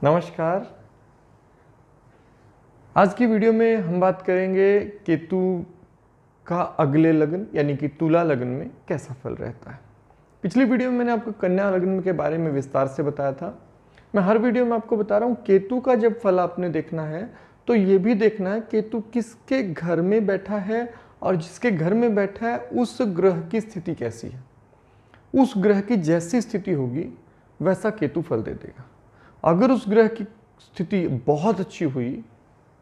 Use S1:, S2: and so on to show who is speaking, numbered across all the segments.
S1: नमस्कार। आज की वीडियो में हम बात करेंगे केतु का अगले लग्न यानी कि तुला लग्न में कैसा फल रहता है। पिछली वीडियो में मैंने आपको कन्या लग्न के बारे में विस्तार से बताया था। मैं हर वीडियो में आपको बता रहा हूँ केतु का जब फल आपने देखना है तो ये भी देखना है केतु किसके घर में बैठा है और जिसके घर में बैठा है उस ग्रह की स्थिति कैसी है। उस ग्रह की जैसी स्थिति होगी वैसा केतु फल दे देगा। अगर उस ग्रह की स्थिति बहुत अच्छी हुई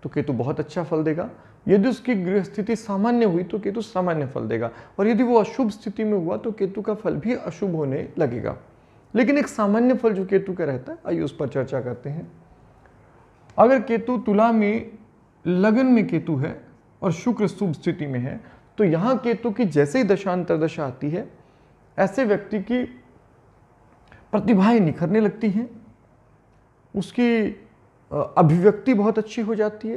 S1: तो केतु बहुत अच्छा फल देगा। यदि उसकी ग्रह स्थिति सामान्य हुई तो केतु सामान्य फल देगा, और यदि वो अशुभ स्थिति में हुआ तो केतु का फल भी अशुभ होने लगेगा। लेकिन एक सामान्य फल जो केतु का रहता है, आइए उस पर चर्चा करते हैं। अगर केतु तुला में लग्न में केतु है और शुक्र शुभ स्थिति में है तो यहाँ केतु की जैसे ही दशा अंतर्दशा आती है ऐसे व्यक्ति की प्रतिभाएं निखरने लगती हैं, उसकी अभिव्यक्ति बहुत अच्छी हो जाती है,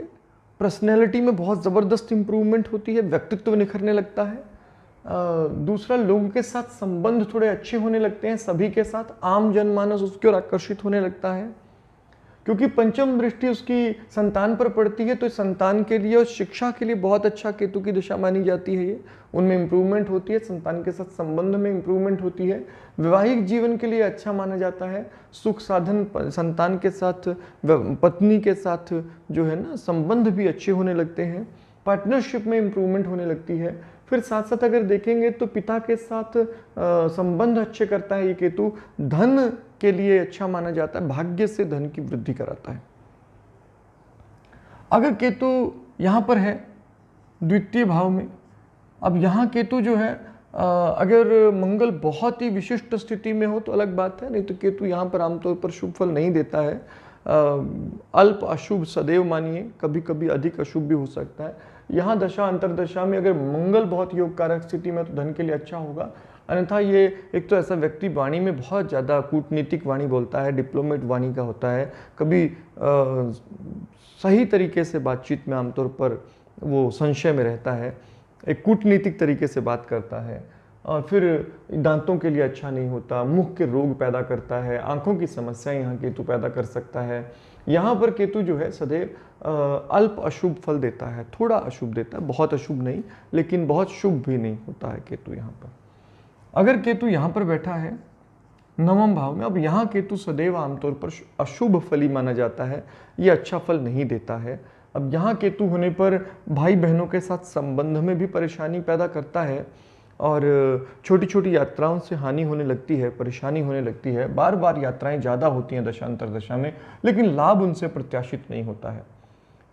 S1: पर्सनैलिटी में बहुत ज़बरदस्त इंप्रूवमेंट होती है, व्यक्तित्व निखरने लगता है। दूसरा, लोगों के साथ संबंध थोड़े अच्छे होने लगते हैं, सभी के साथ आम जनमानस उसकी ओर आकर्षित होने लगता है, क्योंकि पंचम दृष्टि उसकी संतान पर पड़ती है तो संतान के लिए और शिक्षा के लिए बहुत अच्छा केतु की दिशा मानी जाती है। ये उनमें इंप्रूवमेंट होती है, संतान के साथ संबंध में इंप्रूवमेंट होती है, वैवाहिक जीवन के लिए अच्छा माना जाता है, सुख साधन संतान के साथ पत्नी के साथ जो है ना संबंध भी अच्छे होने लगते हैं, पार्टनरशिप में इंप्रूवमेंट होने लगती है। फिर साथ साथ अगर देखेंगे तो पिता के साथ संबंध अच्छे करता है ये केतु, धन के लिए अच्छा माना जाता है, भाग्य से धन की वृद्धि कराता है। अगर केतु यहाँ पर है द्वितीय भाव में, अब यहाँ केतु जो है अगर मंगल बहुत ही विशिष्ट स्थिति में हो तो अलग बात है, नहीं तो केतु यहाँ पर आमतौर पर शुभ फल नहीं देता है। अल्प अशुभ सदैव मानिए, कभी कभी अधिक अशुभ भी हो सकता है। यहाँ दशा अंतरदशा में अगर मंगल बहुत योग कारक स्थिति में तो धन के लिए अच्छा होगा, अन्यथा ये एक तो ऐसा व्यक्ति वाणी में बहुत ज़्यादा कूटनीतिक वाणी बोलता है, डिप्लोमेट वाणी का होता है, कभी सही तरीके से बातचीत में आमतौर पर वो संशय में रहता है, एक कूटनीतिक तरीके से बात करता है, और फिर दांतों के लिए अच्छा नहीं होता, मुख के रोग पैदा करता है, आंखों की समस्याएं यहाँ केतु पैदा कर सकता है। यहाँ पर केतु जो है सदैव अल्प अशुभ फल देता है, थोड़ा अशुभ देता है, बहुत अशुभ नहीं लेकिन बहुत शुभ भी नहीं होता है केतु यहाँ पर। अगर केतु यहाँ पर बैठा है नवम भाव में, अब यहाँ केतु सदैव आमतौर पर अशुभ फली माना जाता है, ये अच्छा फल नहीं देता है। अब यहाँ केतु होने पर भाई बहनों के साथ संबंध में भी परेशानी पैदा करता है, और छोटी छोटी यात्राओं से हानि होने लगती है, परेशानी होने लगती है, बार बार यात्राएं ज़्यादा होती हैं दशा अंतरदशा में, लेकिन लाभ उनसे प्रत्याशित नहीं होता है।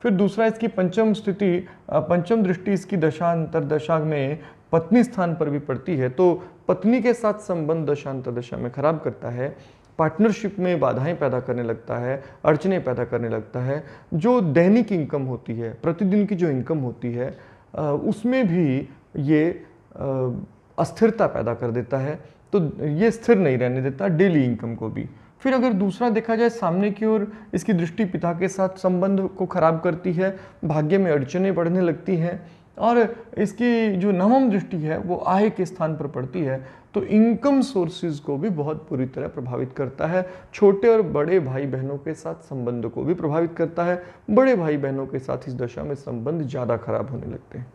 S1: फिर दूसरा, इसकी पंचम स्थिति, पंचम दृष्टि इसकी दशा अंतरदशा में पत्नी स्थान पर भी पड़ती है, तो पत्नी के साथ संबंध दशा अंतरदशा में खराब करता है, पार्टनरशिप में बाधाएं पैदा करने लगता है, अड़चने पैदा करने लगता है। जो दैनिक इनकम होती है, प्रतिदिन की जो इनकम होती है, उसमें भी ये अस्थिरता पैदा कर देता है, तो ये स्थिर नहीं रहने देता डेली इनकम को भी। फिर अगर दूसरा देखा जाए सामने की ओर, इसकी दृष्टि पिता के साथ संबंध को खराब करती है, भाग्य में अड़चने बढ़ने लगती हैं, और इसकी जो नवम दृष्टि है वो आय के स्थान पर पड़ती है, तो इनकम सोर्सेज को भी बहुत बुरी तरह प्रभावित करता है। छोटे और बड़े भाई बहनों के साथ संबंध को भी प्रभावित करता है, बड़े भाई बहनों के साथ इस दशा में संबंध ज़्यादा खराब होने लगते हैं।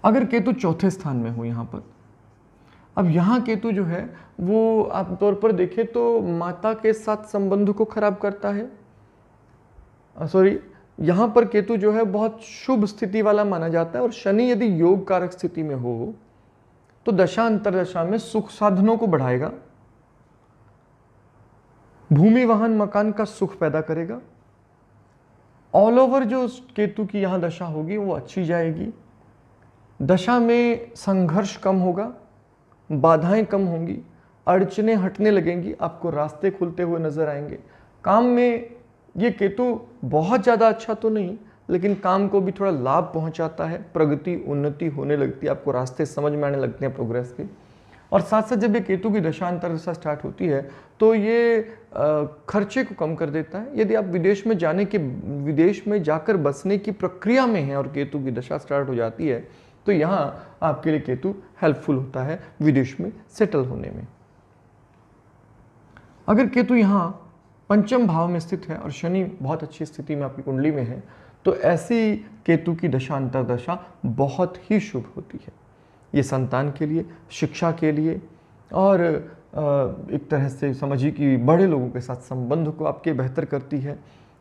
S1: अगर केतु चौथे स्थान में हो यहाँ पर, अब यहाँ केतु जो है वो आमतौर पर देखे तो माता के साथ संबंध को खराब करता है। यहाँ पर केतु जो है बहुत शुभ स्थिति वाला माना जाता है, और शनि यदि योग कारक स्थिति में हो तो दशा अंतरदशा में सुख साधनों को बढ़ाएगा, भूमि वाहन मकान का सुख पैदा करेगा। ऑल ओवर जो केतु की यहाँ दशा होगी वो अच्छी जाएगी, दशा में संघर्ष कम होगा, बाधाएं कम होंगी, अड़चने हटने लगेंगी, आपको रास्ते खुलते हुए नजर आएंगे। काम में ये केतु बहुत ज़्यादा अच्छा तो नहीं, लेकिन काम को भी थोड़ा लाभ पहुंचाता है, प्रगति उन्नति होने लगती है, आपको रास्ते समझ में आने लगते हैं प्रोग्रेस के। और साथ साथ जब ये केतु की दशा अंतरदशा स्टार्ट होती है तो ये खर्चे को कम कर देता है। यदि आप विदेश में जाकर बसने की प्रक्रिया में हैं और केतु की दशा स्टार्ट हो जाती है तो यहाँ आपके लिए केतु हेल्पफुल होता है विदेश में सेटल होने में। अगर केतु यहाँ पंचम भाव में स्थित है और शनि बहुत अच्छी स्थिति में आपकी कुंडली में है, तो ऐसी केतु की दशा अंतर्दशा बहुत ही शुभ होती है। ये संतान के लिए, शिक्षा के लिए और एक तरह से समझिए कि बड़े लोगों के साथ संबंध को आपके बेहतर करती है।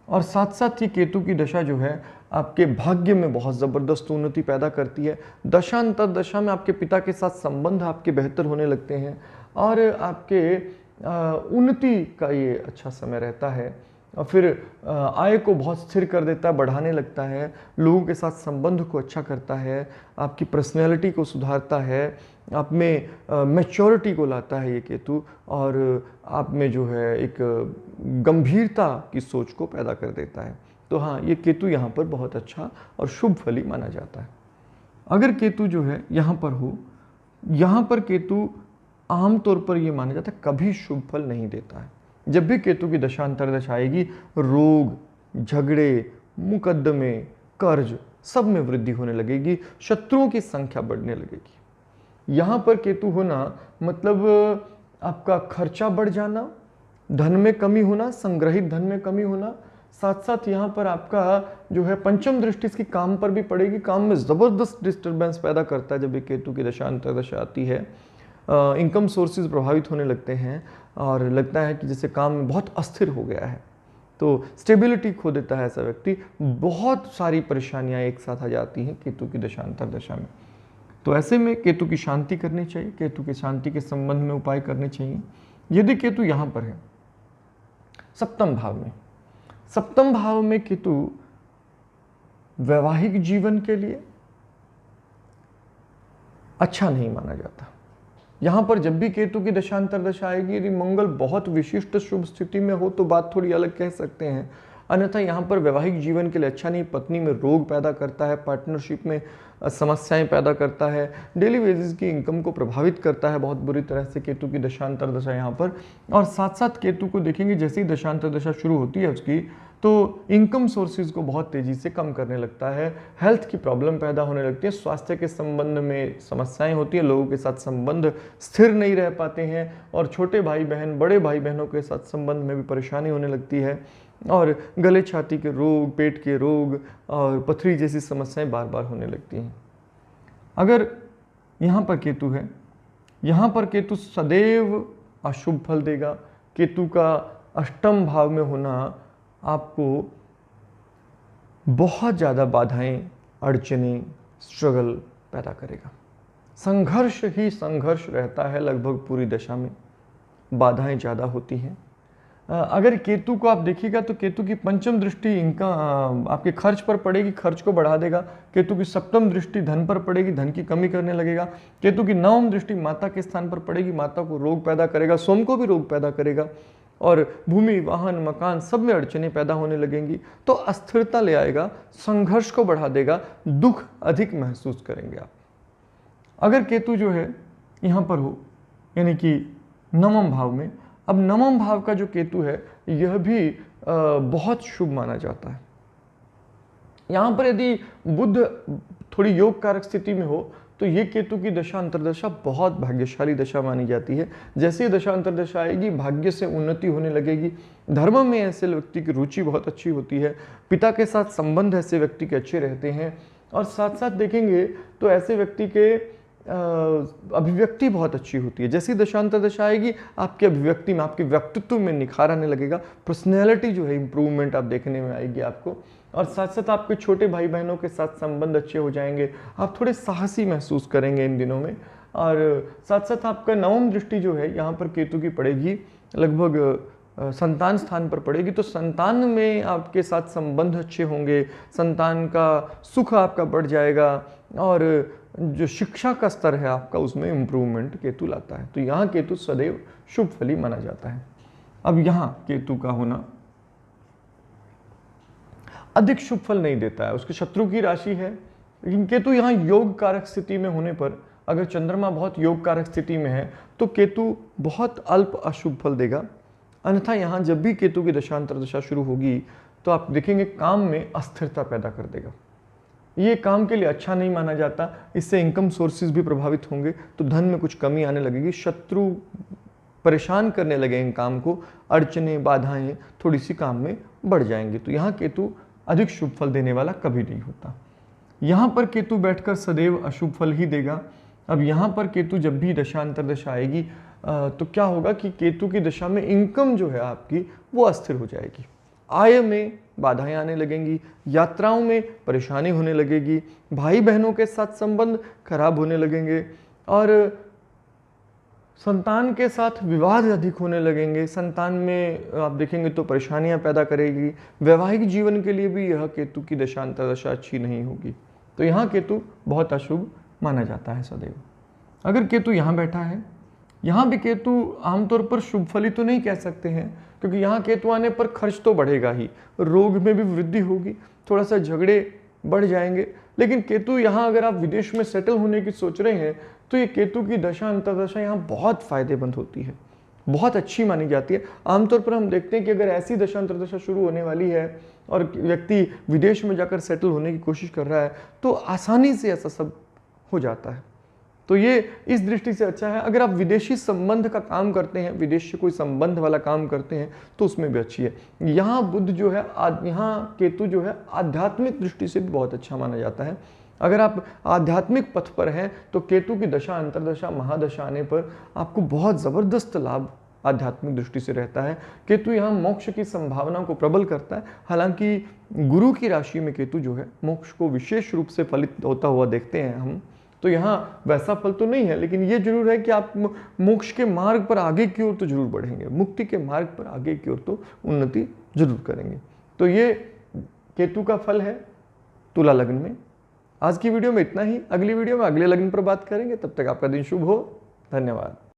S1: और साथ साथ ही केतु की दशा जो है आपके भाग्य में बहुत ज़बरदस्त उन्नति पैदा करती है। दशा अंतर्दशा में आपके पिता के साथ संबंध आपके बेहतर होने लगते हैं और आपके उन्नति का ये अच्छा समय रहता है। और फिर आय को बहुत स्थिर कर देता है, बढ़ाने लगता है, लोगों के साथ संबंध को अच्छा करता है, आपकी पर्सनैलिटी को सुधारता है, आप में मैच्योरिटी को लाता है ये केतु, और आप में जो है एक गंभीरता की सोच को पैदा कर देता है। तो हाँ, ये केतु यहाँ पर बहुत अच्छा और शुभ फली माना जाता है। अगर केतु जो है यहाँ पर हो, यहाँ पर केतु आमतौर पर ये माना जाता है कभी शुभ फल नहीं देता है। जब भी केतु की दशा अंतर्दशा आएगी, रोग, झगड़े, मुकदमे, कर्ज सब में वृद्धि होने लगेगी, शत्रुओं की संख्या बढ़ने लगेगी। यहाँ पर केतु होना मतलब आपका खर्चा बढ़ जाना, धन में कमी होना, संग्रहित धन में कमी होना, साथ साथ यहाँ पर आपका जो है पंचम दृष्टि इसकी काम पर भी पड़ेगी, काम में ज़बरदस्त डिस्टर्बेंस पैदा करता है जब ये केतु की दशा अंतर्दशा आती है। इनकम सोर्सेज प्रभावित होने लगते हैं और लगता है कि जैसे काम में बहुत अस्थिर हो गया है, तो स्टेबिलिटी खो देता है ऐसा व्यक्ति। बहुत सारी परेशानियां एक साथ आ जाती हैं केतु की दशा अंतर्दशा में। तो ऐसे में केतु की शांति करनी चाहिए, केतु की शांति के संबंध में उपाय करने चाहिए। यदि केतु यहाँ पर है सप्तम भाव में, सप्तम भाव में केतु वैवाहिक जीवन के लिए अच्छा नहीं माना जाता। यहाँ पर जब भी केतु की दशा अंतर्दशा आएगी, यदि मंगल बहुत विशिष्ट शुभ स्थिति में हो तो बात थोड़ी अलग कह सकते हैं, अन्यथा यहाँ पर वैवाहिक जीवन के लिए अच्छा नहीं। पत्नी में रोग पैदा करता है, पार्टनरशिप में समस्याएं पैदा करता है, डेली वेजेस की इनकम को प्रभावित करता है बहुत बुरी तरह से केतु की दशा अंतर्दशा यहाँ पर। और साथ साथ केतु को देखेंगे जैसे ही दशा अंतर्दशा शुरू होती है उसकी, तो इनकम सोर्सेज को बहुत तेज़ी से कम करने लगता है, हेल्थ की प्रॉब्लम पैदा होने लगती है, स्वास्थ्य के संबंध में समस्याएं होती हैं, लोगों के साथ संबंध स्थिर नहीं रह पाते हैं और छोटे भाई बहन, बड़े भाई बहनों के साथ संबंध में भी परेशानी होने लगती है और गले छाती के रोग, पेट के रोग और पथरी जैसी समस्याएं बार बार होने लगती हैं। अगर यहाँ पर केतु है, यहाँ पर केतु सदैव अशुभ फल देगा। केतु का अष्टम भाव में होना आपको बहुत ज़्यादा बाधाएं, अड़चने, स्ट्रगल पैदा करेगा। संघर्ष ही संघर्ष रहता है लगभग पूरी दशा में, बाधाएं ज़्यादा होती हैं। अगर केतु को आप देखिएगा तो केतु की पंचम दृष्टि इनका आपके खर्च पर पड़ेगी, खर्च को बढ़ा देगा। केतु की सप्तम दृष्टि धन पर पड़ेगी, धन की कमी करने लगेगा। केतु की नवम दृष्टि माता के स्थान पर पड़ेगी, माता को रोग पैदा करेगा, सोम को भी रोग पैदा करेगा और भूमि, वाहन, मकान सब में अड़चने पैदा होने लगेंगी। तो अस्थिरता ले आएगा, संघर्ष को बढ़ा देगा, दुख अधिक महसूस करेंगे आप। अगर केतु जो है यहाँ पर हो यानी कि नवम भाव में, अब नवम भाव का जो केतु है यह भी बहुत शुभ माना जाता है। यहाँ पर यदि बुध थोड़ी योग कारक स्थिति में हो तो ये केतु की दशा अंतर्दशा बहुत भाग्यशाली दशा मानी जाती है। जैसे ही दशा अंतर्दशा आएगी भाग्य से उन्नति होने लगेगी, धर्म में ऐसे व्यक्ति की रुचि बहुत अच्छी होती है, पिता के साथ संबंध ऐसे व्यक्ति के अच्छे रहते हैं और साथ साथ देखेंगे तो ऐसे व्यक्ति के अभिव्यक्ति बहुत अच्छी होती है। जैसी दशांतरदशा आएगी आपकी अभिव्यक्ति में, आपके व्यक्तित्व में निखार आने लगेगा, पर्सनैलिटी जो है इंप्रूवमेंट आप देखने में आएगी आपको। और साथ साथ आपके छोटे भाई बहनों के साथ संबंध अच्छे हो जाएंगे, आप थोड़े साहसी महसूस करेंगे इन दिनों में। और साथ साथ आपका नवम दृष्टि जो है यहाँ पर केतु की पड़ेगी, लगभग संतान स्थान पर पड़ेगी, तो संतान में आपके साथ संबंध अच्छे होंगे, संतान का सुख आपका बढ़ जाएगा और जो शिक्षा का स्तर है आपका उसमें इम्प्रूवमेंट केतु लाता है। तो यहाँ केतु सदैव शुभ फली माना जाता है। अब यहाँ केतु का होना अधिक शुभ फल नहीं देता है, उसके शत्रु की राशि है, लेकिन केतु यहाँ योग कारक स्थिति में होने पर, अगर चंद्रमा बहुत योग कारक स्थिति में है तो केतु बहुत अल्प अशुभ फल देगा। अन्यथा यहाँ जब भी केतु की दशांतरदशा शुरू होगी तो आप देखेंगे काम में अस्थिरता पैदा कर देगा। ये काम के लिए अच्छा नहीं माना जाता, इससे इनकम सोर्सेज भी प्रभावित होंगे, तो धन में कुछ कमी आने लगेगी, शत्रु परेशान करने लगेंगे काम को, अड़चने बाधाएं थोड़ी सी काम में बढ़ जाएंगे। तो यहाँ केतु अधिक शुभ फल देने वाला कभी नहीं होता। यहाँ पर केतु बैठकर सदैव अशुभ फल ही देगा। अब यहाँ पर केतु जब भी दशा अंतर्दशा आएगी तो क्या होगा कि केतु की दशा में इनकम जो है आपकी वो अस्थिर हो जाएगी, आय में बाधाएं आने लगेंगी, यात्राओं में परेशानी होने लगेगी, भाई बहनों के साथ संबंध खराब होने लगेंगे और संतान के साथ विवाद अधिक होने लगेंगे। संतान में आप देखेंगे तो परेशानियां पैदा करेगी। वैवाहिक जीवन के लिए भी यह केतु की दशा अंतर्दशा अच्छी नहीं होगी। तो यहाँ केतु बहुत अशुभ माना जाता है सदैव। अगर केतु यहाँ बैठा है, यहाँ भी केतु आमतौर पर शुभ फली तो नहीं कह सकते हैं, क्योंकि यहाँ केतु आने पर खर्च तो बढ़ेगा ही, रोग में भी वृद्धि होगी, थोड़ा सा झगड़े बढ़ जाएंगे। लेकिन केतु यहाँ अगर आप विदेश में सेटल होने की सोच रहे हैं तो ये केतु की दशा अंतर्दशा यहाँ बहुत फायदेमंद होती है, बहुत अच्छी मानी जाती है। आमतौर पर हम देखते हैं कि अगर ऐसी दशा अंतर्दशा शुरू होने वाली है और व्यक्ति विदेश में जाकर सेटल होने की कोशिश कर रहा है तो आसानी से ऐसा सब हो जाता है। तो ये इस दृष्टि से अच्छा है। अगर आप विदेशी संबंध का काम करते हैं, विदेश से कोई संबंध वाला काम करते हैं तो उसमें भी अच्छी है। यहाँ बुध जो है, यहाँ केतु जो है आध्यात्मिक दृष्टि से भी बहुत अच्छा माना जाता है। अगर आप आध्यात्मिक पथ पर हैं तो केतु की दशा अंतर्दशा महादशा आने पर आपको बहुत ज़बरदस्त लाभ आध्यात्मिक दृष्टि से रहता है। केतु यहाँ मोक्ष की संभावना को प्रबल करता है। हालांकि गुरु की राशि में केतु जो है मोक्ष को विशेष रूप से फलित होता हुआ देखते हैं हम, तो यहाँ वैसा फल तो नहीं है, लेकिन ये जरूर है कि आप मोक्ष के मार्ग पर आगे की ओर तो जरूर बढ़ेंगे, मुक्ति के मार्ग पर आगे की ओर तो उन्नति जरूर करेंगे। तो ये केतु का फल है तुला लग्न में। आज की वीडियो में इतना ही। अगली वीडियो में अगले लग्न पर बात करेंगे। तब तक आपका दिन शुभ हो। धन्यवाद।